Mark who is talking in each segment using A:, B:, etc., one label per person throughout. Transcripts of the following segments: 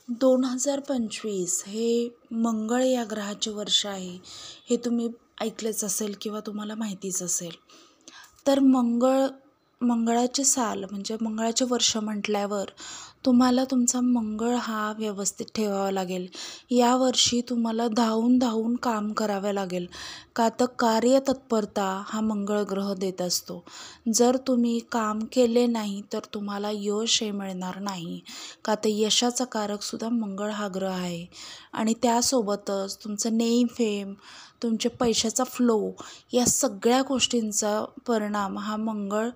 A: 2025 हे मंगळ या ग्रहाचे वर्ष आहे. हे तुम्ही ऐकलंच असेल किंवा तुम्हाला माहितीच असेल. तर मंगळाचे साल म्हणजे मंगळाचे वर्ष म्हटल्यावर तुम्हाला तुमचा मंगळ हा व्यवस्थित ठेवावा लागेल. यावर्षी तुम्हाला धावून काम करावे लागेल, का तर कार्यतत्परता हा मंगळ ग्रह देत असतो. जर तुम्ही काम केले नाही तर तुम्हाला यश हे मिळणार नाही, का तर यशाचा कारकसुद्धा मंगळ हा ग्रह आहे. आणि त्यासोबतच तुमचं नेम फेम, तुमचे पैशाचा फ्लो, या सगळ्या गोष्टींचा परिणाम हा मंगळ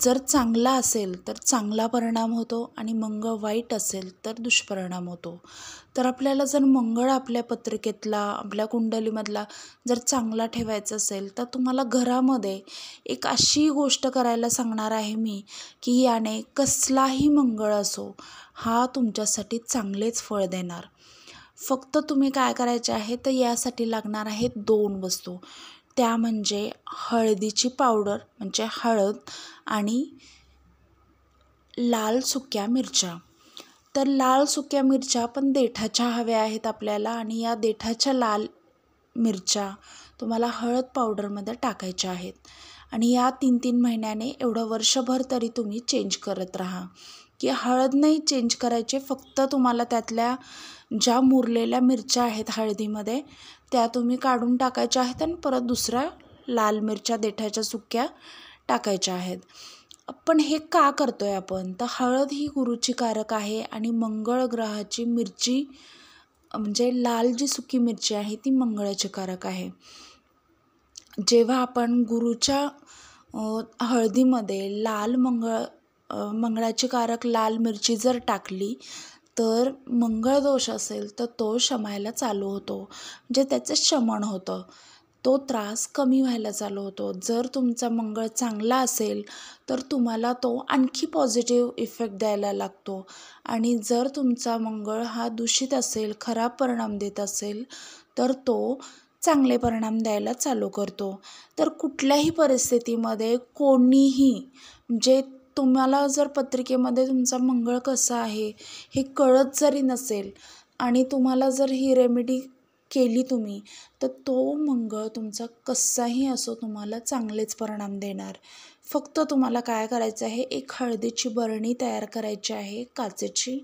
A: जर चांगला असेल तर चांगला परिणाम होतो आणि मंगळ वाईट असेल तर दुष्परिणाम होतो. तर आपल्याला जर मंगळ आपल्या पत्रिकेतला, आपल्या कुंडलीमधला जर चांगला ठेवायचा असेल तर तुम्हाला घरामध्ये एक अशी गोष्ट करायला सांगणार आहे मी, की याने कसलाही मंगळ असो हा तुमच्यासाठी चांगलेच फळ देणार. फक्त तुम्ही काय करायचे आहे तर यासाठी लागणार आहेत 2 वस्तू. त्या म्हणजे हळदीची पावडर म्हणजे हळद आणि लाल सुक्या मिरच्या. तर लाल सुक्या मिरच्या पण देठाच्या हव्या आहेत आपल्याला, आणि या देठाच्या लाल मिरच्या तुम्हाला हळद पावडरमध्ये टाकायच्या आहेत. आणि या 3-3 महिन्याने एवढं वर्षभर तरी तुम्ही चेंज करत राहा, की हळद नाही चेंज करायचे. फक्त तुम्हाला त्यातल्या ज्या मुरलेल्या मिरच्या आहेत हळदीमध्ये त्या तुम्ही काढून टाकायच्या आहेत आणि परत दुसऱ्या लाल मिरच्या देठाच्या सुक्या टाकायच्या आहेत. पण हे का करतोय आपण? तर हळद ही गुरुची कारक आहे आणि मंगळ ग्रहाची मिरची म्हणजे लाल जी सुकी मिरची आहे ती मंगळाची कारक आहे. जेव्हा आपण गुरुच्या हळदीमध्ये मंगळाची कारक लाल मिरची जर टाकली तर मंगळ दोष असेल तर तो शमायला चालू होतो, म्हणजे त्याचं शमन होतं, तो त्रास कमी व्हायला चालू होतो. जर तुमचा मंगळ चांगला असेल तर तुम्हाला तो आणखी पॉझिटिव्ह इफेक्ट द्यायला लागतो. आणि जर तुमचा मंगळ हा दूषित असेल, खराब परिणाम देत असेल तर तो चांगले परिणाम द्यायला चालू करतो. तर कुठल्याही परिस्थितीमध्ये कोणीही म्हणजे तुम्हाला जर पत्रिकेमध्ये तुमचा मंगळ कसा आहे हे कळत जरी नसेल आणि तुम्हाला जर ही रेमेडी केली तुम्ही, तर तो मंगळ तुमचा कसाही असो तुम्हाला चांगलेच परिणाम देणार. फक्त तुम्हाला काय करायचं आहे, एक हळदीची बरणी तयार करायची आहे काचेची.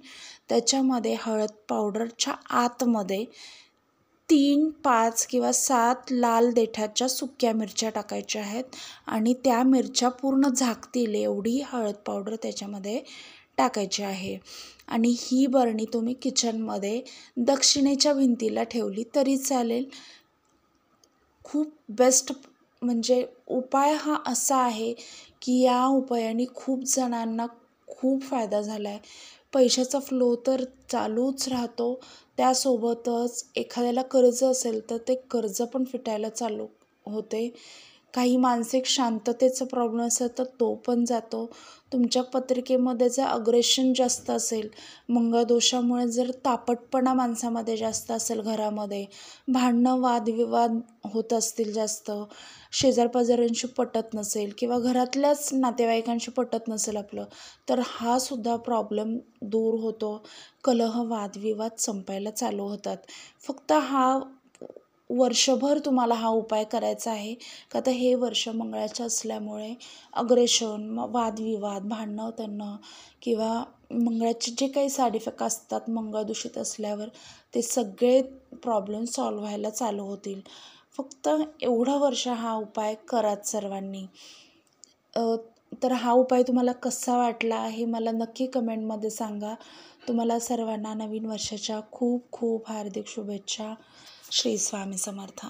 A: त्याच्यामध्ये हळद पावडरच्या आतमध्ये 3, 5 किंवा 7 लाल देठाच्या सुक्या मिरच्या टाकायच्या आहेत आणि त्या मिरच्या पूर्ण झाकतील एवढी हळद पावडर त्याच्यामध्ये टाकायची आहे. आणि ही बरणी तुम्ही किचनमध्ये दक्षिणेच्या भिंतीला ठेवली तरी चालेल. खूप बेस्ट म्हणजे उपाय हा असा आहे की या उपायाने खूप जणांना खूप फायदा झाला आहे. पैशाचा फ्लो तर चालूच राहतो, त्यासोबतच एखाद्याला कर्ज असेल तर ते कर्ज पण फिटायला चालू होते. काही मानसिक शांततेचा प्रॉब्लेम असेल तर तो पण जातो. तुमच्या पत्रिकेमध्ये जर अग्रेशन जास्त असेल, मंगळदोषामुळे जर तापटपणा माणसामध्ये जास्त असेल, घरामध्ये भांडणं वादविवाद होत असतील जास्त, शेजारपाजाऱ्यांशी पटत नसेल किंवा घरातल्याच नातेवाईकांशी पटत नसेल आपलं, तर हा सुद्धा प्रॉब्लेम दूर होतो. कलह वादविवाद संपायला चालू होतात. फक्त वर्षभर तुम्हाला हा उपाय करायचा आहे, का तर हे वर्ष मंगळाचं असल्यामुळे अग्रेशन, वादविवाद, भांडणं तणणं किंवा मंगळाचे जे काही साईड इफेक्ट असतात मंगळ दूषित असल्यावर ते सगळे प्रॉब्लेम सॉल्व्ह व्हायला चालू होतील. फक्त एवढं वर्ष हा उपाय कराच सर्वांनी. तर हा उपाय तुम्हाला कसा वाटला हे मला नक्की कमेंटमध्ये सांगा. तुम्हाला सर्वांना नवीन वर्षाच्या खूप खूप हार्दिक शुभेच्छा. श्री स्वामी समर्थ.